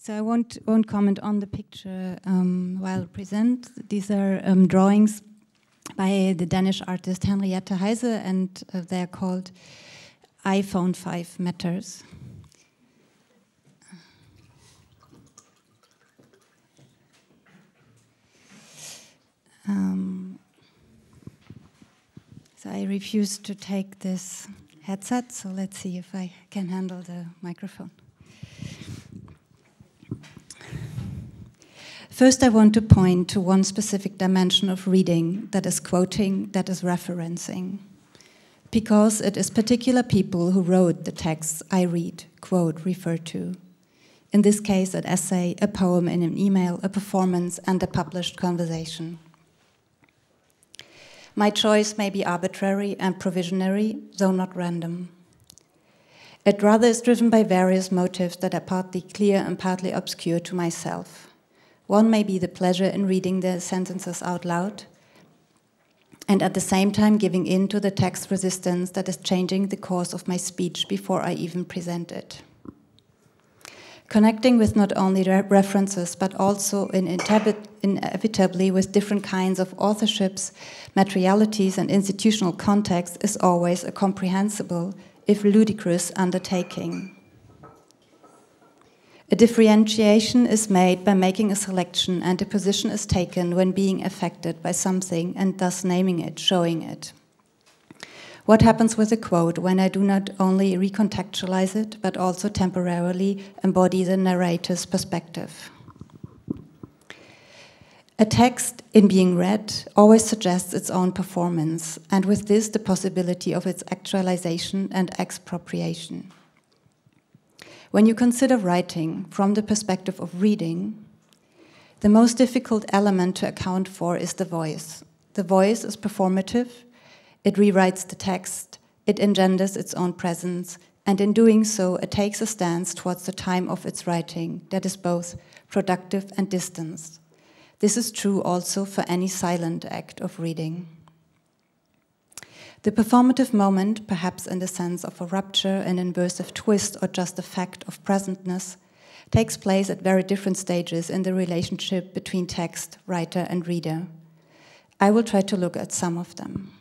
So I won't comment on the picture while present. These are drawings by the Danish artist Henriette Heise, and they're called iPhone 5 Matters. So I refuse to take this headset, so let's see if I can handle the microphone. First, I want to point to one specific dimension of reading, that is quoting, that is referencing. Because it is particular people who wrote the texts I read, quote, refer to. In this case, an essay, a poem in an email, a performance, and a published conversation. My choice may be arbitrary and provisionary, though not random. It rather is driven by various motives that are partly clear and partly obscure to myself. One may be the pleasure in reading the sentences out loud, and at the same time giving in to the text resistance that is changing the course of my speech before I even present it. Connecting with not only references, but also inevitably with different kinds of authorships, materialities, and institutional contexts is always a comprehensible, if ludicrous, undertaking. A differentiation is made by making a selection, and a position is taken when being affected by something and thus naming it, showing it. What happens with a quote when I do not only recontextualize it, but also temporarily embody the narrator's perspective? A text, in being read, always suggests its own performance, and with this the possibility of its actualization and expropriation. When you consider writing from the perspective of reading, the most difficult element to account for is the voice. The voice is performative, it rewrites the text, it engenders its own presence, and in doing so, it takes a stance towards the time of its writing that is both productive and distanced. This is true also for any silent act of reading. The performative moment, perhaps in the sense of a rupture, an inversive twist, or just a fact of presentness, takes place at very different stages in the relationship between text, writer, and reader. I will try to look at some of them.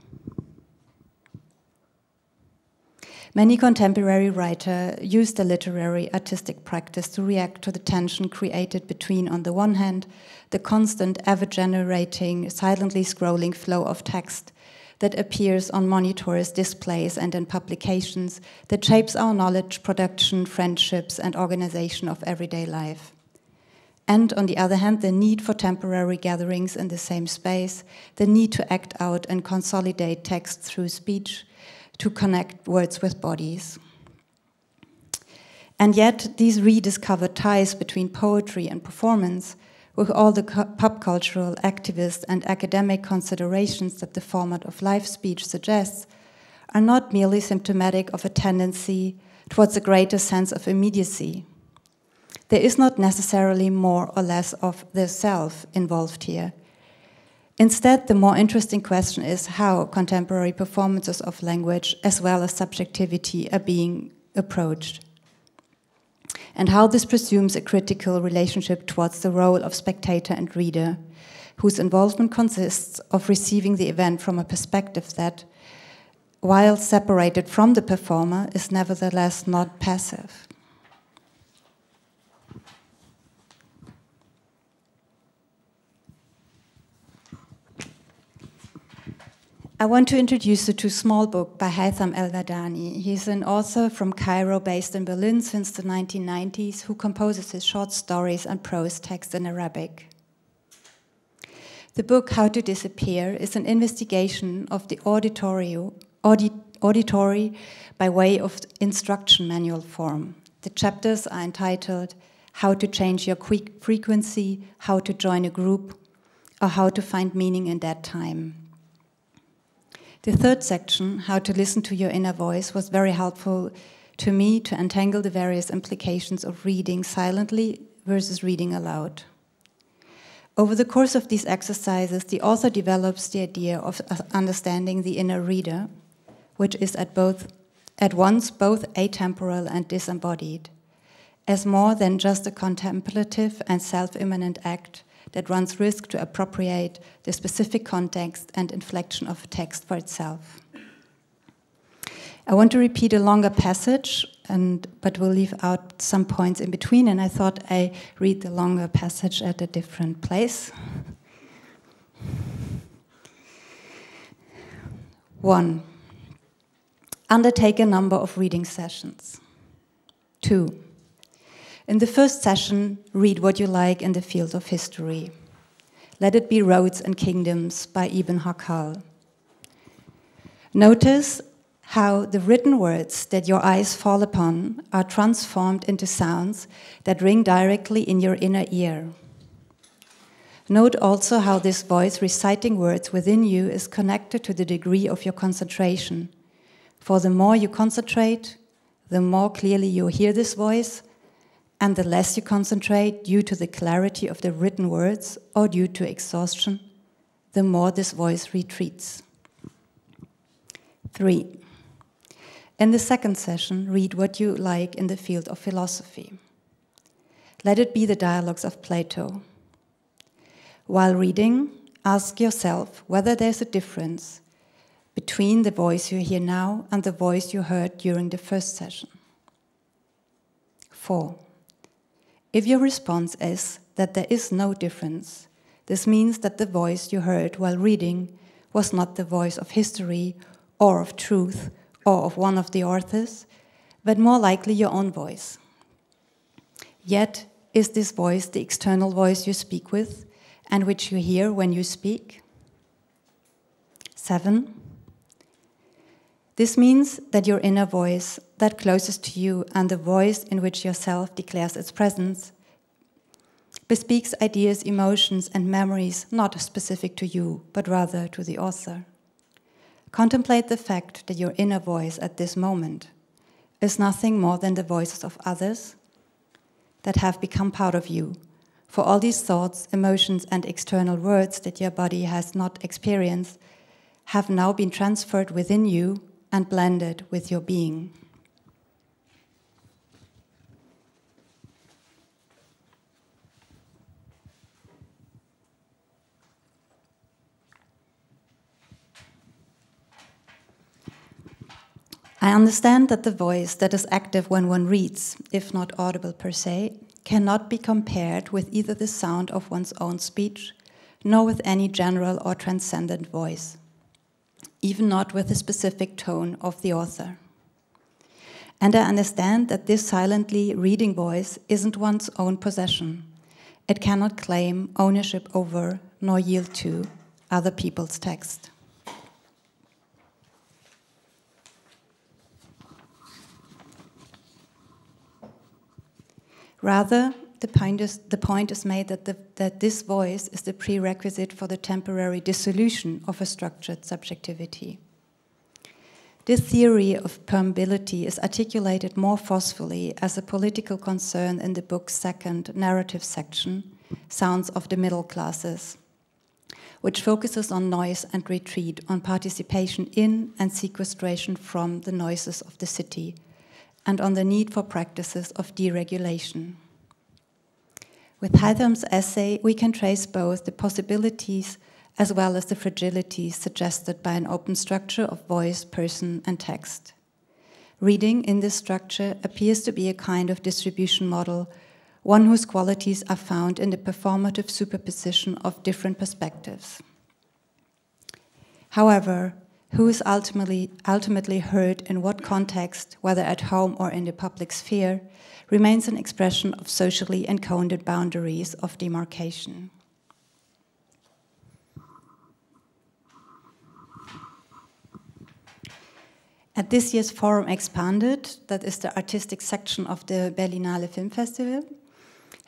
Many contemporary writers use the literary artistic practice to react to the tension created between, on the one hand, the constant, ever-generating, silently scrolling flow of text that appears on monitors, displays, and in publications that shapes our knowledge, production, friendships, and organization of everyday life. And on the other hand, the need for temporary gatherings in the same space, the need to act out and consolidate text through speech, to connect words with bodies. And yet, these rediscovered ties between poetry and performance, with all the pop cultural, activist, and academic considerations that the format of live speech suggests, are not merely symptomatic of a tendency towards a greater sense of immediacy. There is not necessarily more or less of the self involved here. Instead, the more interesting question is how contemporary performances of language as well as subjectivity are being approached, and how this presumes a critical relationship towards the role of spectator and reader, whose involvement consists of receiving the event from a perspective that, while separated from the performer, is nevertheless not passive. I want to introduce you to a small book by Haytham El-Wardany. He's an author from Cairo based in Berlin since the 1990s who composes his short stories and prose texts in Arabic. The book, How to Disappear, is an investigation of the auditory by way of instruction manual form. The chapters are entitled How to Change Your Frequency, How to Join a Group, or How to Find Meaning in That Time. The third section, How to Listen to Your Inner Voice, was very helpful to me to untangle the various implications of reading silently versus reading aloud. Over the course of these exercises, the author develops the idea of understanding the inner reader, which is at once both atemporal and disembodied, as more than just a contemplative and self-immanent act that runs risk to appropriate the specific context and inflection of a text for itself. I want to repeat a longer passage, but we'll leave out some points in between, and I thought I read the longer passage at a different place. 1. Undertake a number of reading sessions. 2. In the first session, read what you like in the field of history. Let it be Roads and Kingdoms by Ibn Hakal. Notice how the written words that your eyes fall upon are transformed into sounds that ring directly in your inner ear. Note also how this voice reciting words within you is connected to the degree of your concentration. For the more you concentrate, the more clearly you hear this voice, and the less you concentrate due to the clarity of the written words or due to exhaustion, the more this voice retreats. 3. In the second session, read what you like in the field of philosophy. Let it be the dialogues of Plato. While reading, ask yourself whether there's a difference between the voice you hear now and the voice you heard during the first session. 4. If your response is that there is no difference, this means that the voice you heard while reading was not the voice of history or of truth or of one of the authors, but more likely your own voice. Yet, is this voice the external voice you speak with and which you hear when you speak? 7. This means that your inner voice, that closest to you and the voice in which yourself declares its presence, bespeaks ideas, emotions, and memories not specific to you, but rather to the author. Contemplate the fact that your inner voice at this moment is nothing more than the voices of others that have become part of you. For all these thoughts, emotions, and external words that your body has not experienced have now been transferred within you and blended with your being. I understand that the voice that is active when one reads, if not audible per se, cannot be compared with either the sound of one's own speech, nor with any general or transcendent voice, even not with the specific tone of the author. And I understand that this silently reading voice isn't one's own possession. It cannot claim ownership over, nor yield to, other people's text. Rather, the point is made that this voice is the prerequisite for the temporary dissolution of a structured subjectivity. This theory of permeability is articulated more forcefully as a political concern in the book's second narrative section, Sounds of the Middle Classes, which focuses on noise and retreat, on participation in and sequestration from the noises of the city, and on the need for practices of deregulation. With Haytham's essay, we can trace both the possibilities as well as the fragilities suggested by an open structure of voice, person, and text. Reading in this structure appears to be a kind of distribution model, one whose qualities are found in the performative superposition of different perspectives. However, who is ultimately heard in what context, whether at home or in the public sphere, remains an expression of socially encoded boundaries of demarcation. At this year's Forum Expanded, that is the artistic section of the Berlinale Film Festival,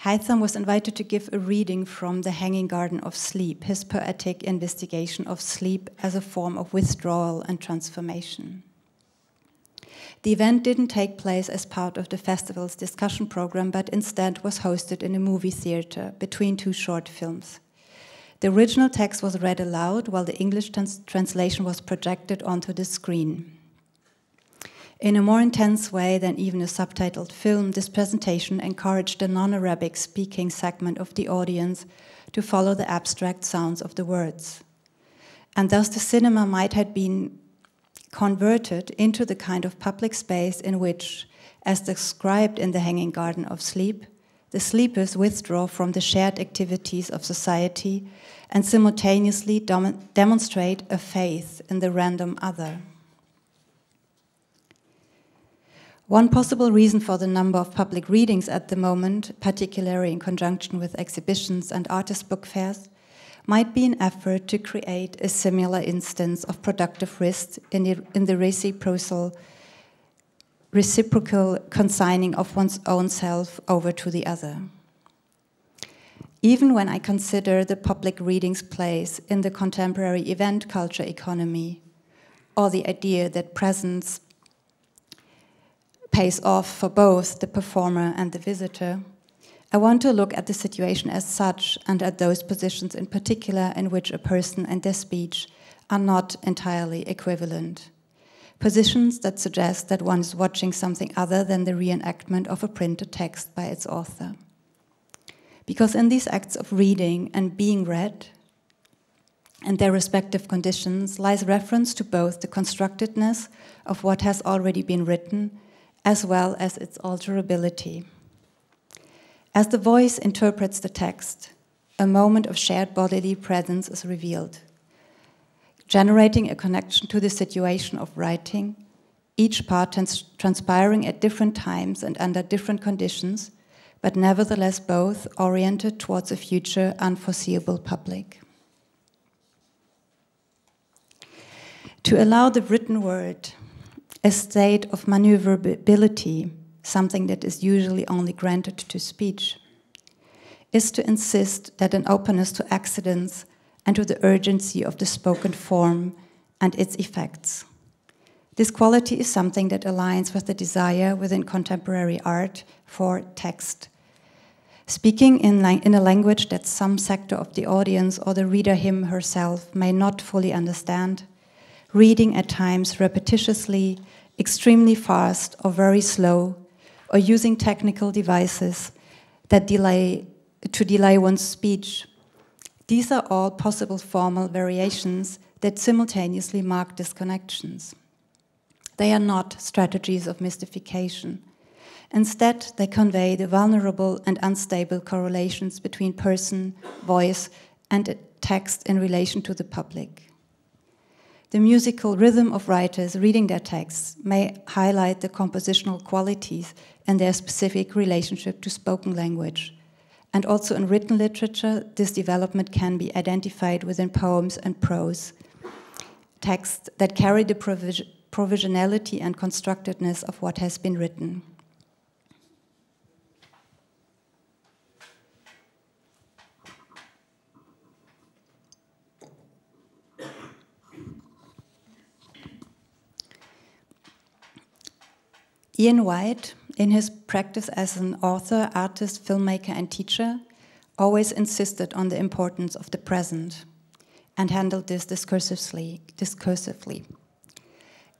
Haytham was invited to give a reading from The Hanging Garden of Sleep, his poetic investigation of sleep as a form of withdrawal and transformation. The event didn't take place as part of the festival's discussion program, but instead was hosted in a movie theater between two short films. The original text was read aloud while the English translation was projected onto the screen. In a more intense way than even a subtitled film, this presentation encouraged the non-Arabic speaking segment of the audience to follow the abstract sounds of the words. And thus the cinema might have been converted into the kind of public space in which, as described in The Hanging Garden of Sleep, the sleepers withdraw from the shared activities of society and simultaneously demonstrate a faith in the random other. One possible reason for the number of public readings at the moment, particularly in conjunction with exhibitions and artist book fairs, might be an effort to create a similar instance of productive risk in the reciprocal consigning of one's own self over to the other. Even when I consider the public reading's place in the contemporary event culture economy, or the idea that presence pays off for both the performer and the visitor, I want to look at the situation as such and at those positions in particular in which a person and their speech are not entirely equivalent. Positions that suggest that one is watching something other than the reenactment of a printed text by its author. Because in these acts of reading and being read, and their respective conditions, lies reference to both the constructedness of what has already been written as well as its alterability. As the voice interprets the text, a moment of shared bodily presence is revealed, generating a connection to the situation of writing, each part transpiring at different times and under different conditions, but nevertheless both oriented towards a future unforeseeable public. To allow the written word a state of maneuverability, something that is usually only granted to speech, is to insist that an openness to accidents and to the urgency of the spoken form and its effects. This quality is something that aligns with the desire within contemporary art for text. Speaking in a language that some sector of the audience or the reader him herself may not fully understand, reading at times repetitiously, extremely fast or very slow, or using technical devices that delay one's speech. These are all possible formal variations that simultaneously mark disconnections. They are not strategies of mystification. Instead, they convey the vulnerable and unstable correlations between person, voice, and text in relation to the public. The musical rhythm of writers reading their texts may highlight the compositional qualities and their specific relationship to spoken language. And also in written literature, this development can be identified within poems and prose texts that carry the provisionality and constructedness of what has been written. Ian White, in his practice as an author, artist, filmmaker, and teacher, always insisted on the importance of the present and handled this discursively.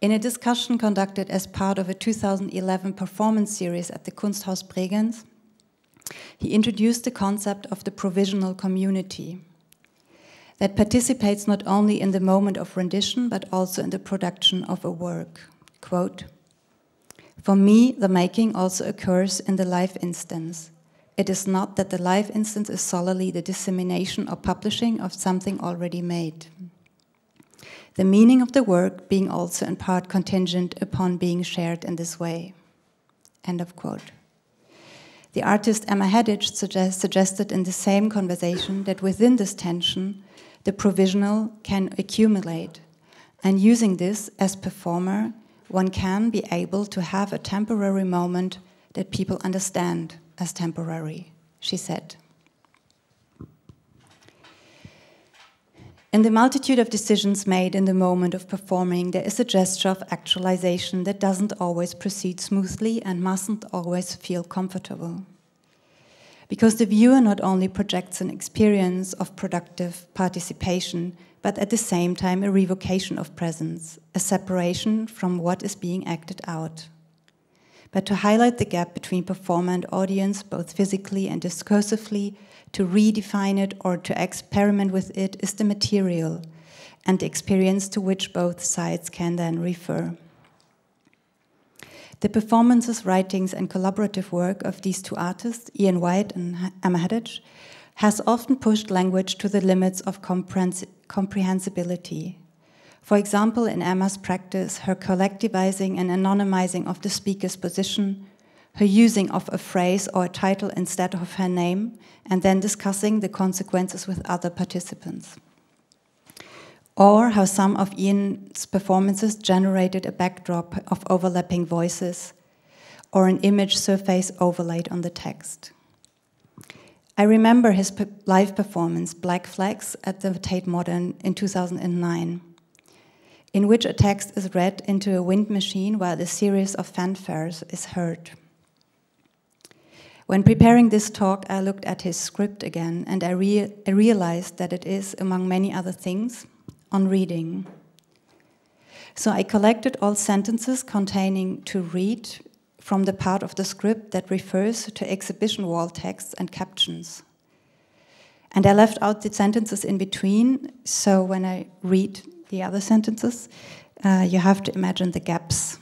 In a discussion conducted as part of a 2011 performance series at the Kunsthaus Bregenz, he introduced the concept of the provisional community that participates not only in the moment of rendition, but also in the production of a work. Quote, "For me, the making also occurs in the live instance. It is not that the live instance is solely the dissemination or publishing of something already made. The meaning of the work being also in part contingent upon being shared in this way." End of quote. The artist Emma Haddich suggested in the same conversation that within this tension, the provisional can accumulate, and using this as performer, one can be able to have a temporary moment that people understand as temporary, she said. In the multitude of decisions made in the moment of performing, there is a gesture of actualization that doesn't always proceed smoothly and mustn't always feel comfortable. Because the viewer not only projects an experience of productive participation, but at the same time a revocation of presence, a separation from what is being acted out. But to highlight the gap between performer and audience, both physically and discursively, to redefine it or to experiment with it is the material and the experience to which both sides can then refer. The performances, writings, and collaborative work of these two artists, Ian White and Emma Haddage, has often pushed language to the limits of comprehensibility. For example, in Emma's practice, her collectivizing and anonymizing of the speaker's position, her using of a phrase or a title instead of her name, and then discussing the consequences with other participants. Or how some of Ian's performances generated a backdrop of overlapping voices, or an image surface overlaid on the text. I remember his live performance, Black Flags, at the Tate Modern in 2009, in which a text is read into a wind machine while a series of fanfares is heard. When preparing this talk, I looked at his script again, and I realized that it is, among many other things, on reading. So I collected all sentences containing "to read" from the part of the script that refers to exhibition wall texts and captions. And I left out the sentences in between, so when I read the other sentences, you have to imagine the gaps.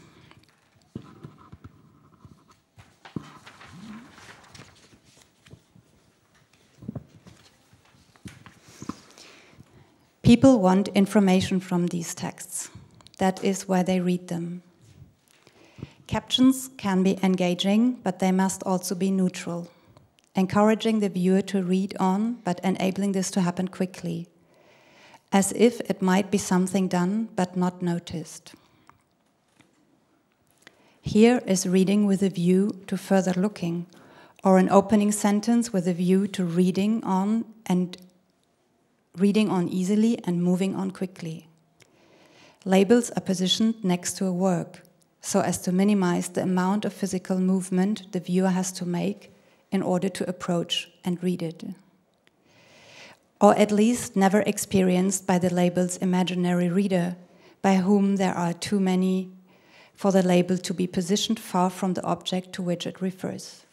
People want information from these texts. That is why they read them. Captions can be engaging, but they must also be neutral, encouraging the viewer to read on, but enabling this to happen quickly, as if it might be something done but not noticed. Here is reading with a view to further looking, or an opening sentence with a view to reading on easily and moving on quickly. Labels are positioned next to a work, so as to minimize the amount of physical movement the viewer has to make in order to approach and read it. Or at least never experienced by the label's imaginary reader, by whom there are too many for the label to be positioned far from the object to which it refers.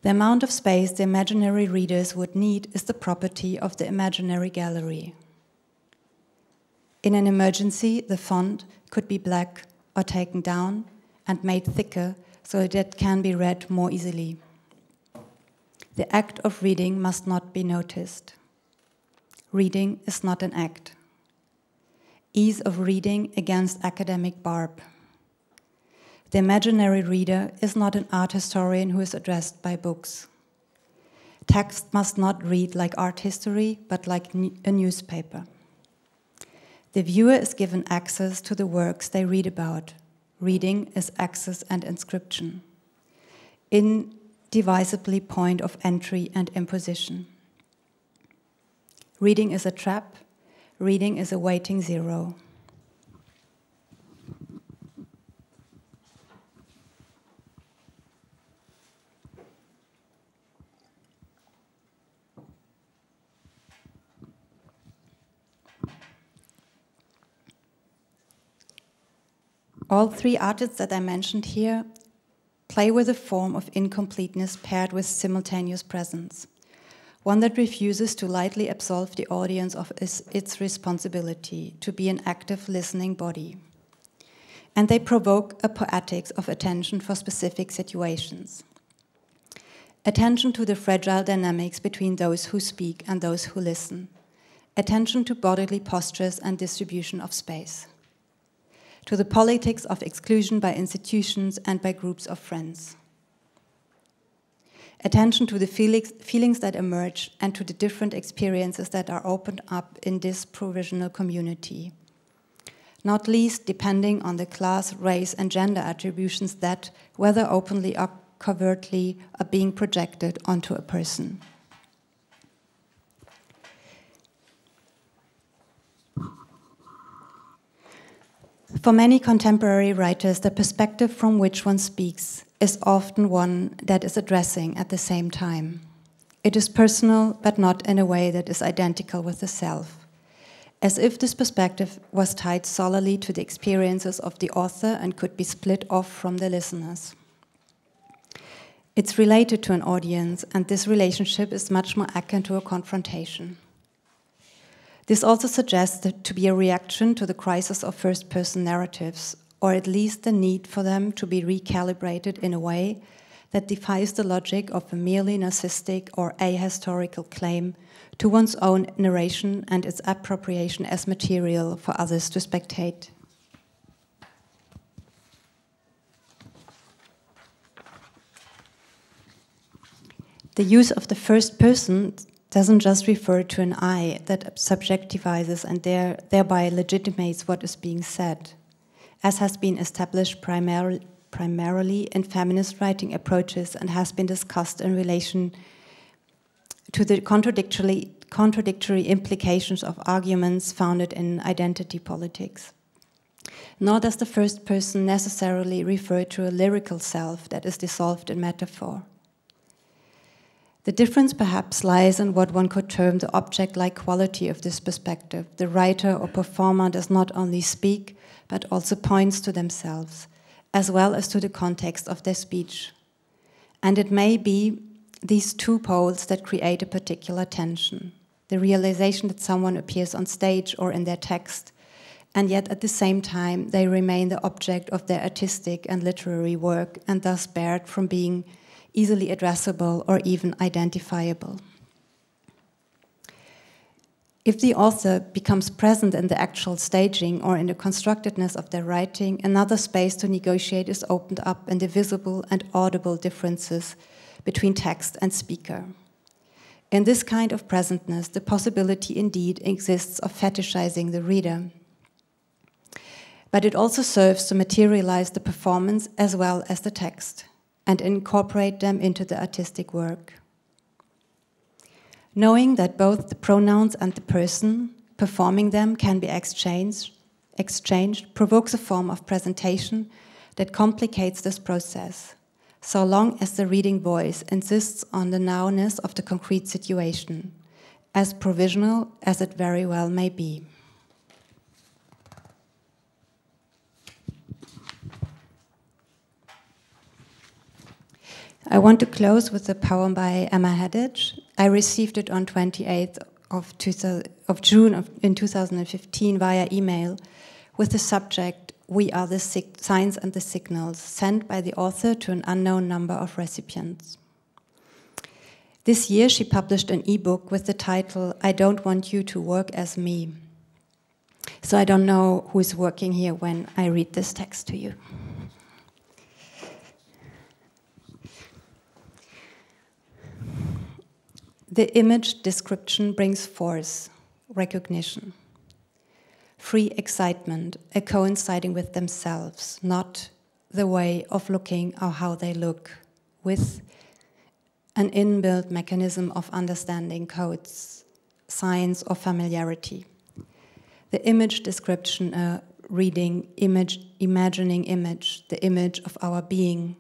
The amount of space the imaginary readers would need is the property of the imaginary gallery. In an emergency, the font could be black or taken down and made thicker so that it can be read more easily. The act of reading must not be noticed. Reading is not an act. Ease of reading against academic barb. The imaginary reader is not an art historian who is addressed by books. Text must not read like art history, but like a newspaper. The viewer is given access to the works they read about. Reading is access and inscription, indivisibly point of entry and imposition. Reading is a trap. Reading is a waiting zero. All three artists that I mentioned here play with a form of incompleteness paired with simultaneous presence, one that refuses to lightly absolve the audience of its responsibility to be an active listening body. And they provoke a poetics of attention for specific situations. Attention to the fragile dynamics between those who speak and those who listen. Attention to bodily postures and distribution of space. To the politics of exclusion by institutions and by groups of friends. Attention to the feelings that emerge and to the different experiences that are opened up in this provisional community, not least depending on the class, race, and gender attributions that, whether openly or covertly, are being projected onto a person. For many contemporary writers, the perspective from which one speaks is often one that is addressing at the same time. It is personal, but not in a way that is identical with the self, as if this perspective was tied solely to the experiences of the author and could be split off from the listeners. It's related to an audience, and this relationship is much more akin to a confrontation. This also suggests to be a reaction to the crisis of first-person narratives, or at least the need for them to be recalibrated in a way that defies the logic of a merely narcissistic or ahistorical claim to one's own narration and its appropriation as material for others to spectate. The use of the first person doesn't just refer to an I that subjectivizes and thereby legitimates what is being said, as has been established primarily in feminist writing approaches and has been discussed in relation to the contradictory implications of arguments founded in identity politics. Nor does the first person necessarily refer to a lyrical self that is dissolved in metaphor. The difference perhaps lies in what one could term the object-like quality of this perspective. The writer or performer does not only speak, but also points to themselves, as well as to the context of their speech. And it may be these two poles that create a particular tension. The realization that someone appears on stage or in their text, and yet at the same time they remain the object of their artistic and literary work and thus barred from being easily addressable or even identifiable. If the author becomes present in the actual staging or in the constructedness of their writing, another space to negotiate is opened up in the visible and audible differences between text and speaker. In this kind of presentness, the possibility indeed exists of fetishizing the reader. But it also serves to materialize the performance as well as the text, and incorporate them into the artistic work. Knowing that both the pronouns and the person performing them can be exchanged provokes a form of presentation that complicates this process, so long as the reading voice insists on the nowness of the concrete situation, as provisional as it very well may be. I want to close with a poem by Emma Haddage. I received it on 28th of June in 2015 via email with the subject, "We are the signs and the signals," sent by the author to an unknown number of recipients. This year she published an ebook with the title, "I Don't Want You to Work as Me." So I don't know who is working here when I read this text to you. The image description brings force, recognition, free excitement, a coinciding with themselves, not the way of looking or how they look, with an inbuilt mechanism of understanding codes, signs, or familiarity. The image description, a reading, imagining image, the image of our being,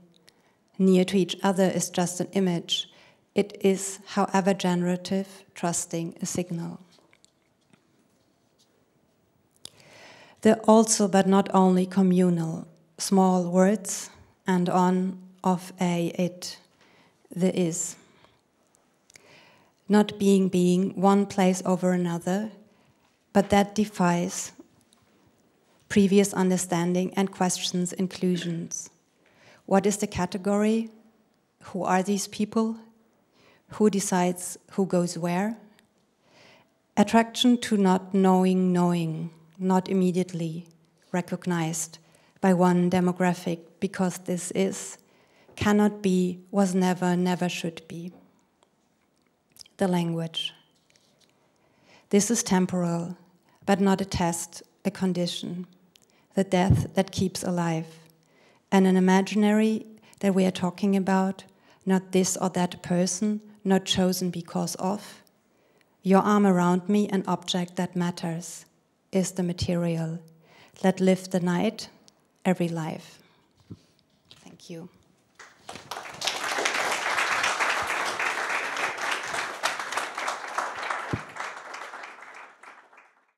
near to each other is just an image. It is, however generative, trusting a signal. The also but not only communal, small words, and on, of, a, it, the is. Not being, one place over another, but that defies previous understanding and questions inclusions. What is the category? Who are these people? Who decides who goes where? Attraction to not knowing, not immediately recognized by one demographic, because this is, cannot be, was never, never should be. The language. This is temporal, but not a test, a condition. The death that keeps alive. And an imaginary that we are talking about, not this or that person, not chosen because of. Your arm around me, an object that matters, is the material. Let live the night, every life. Thank you.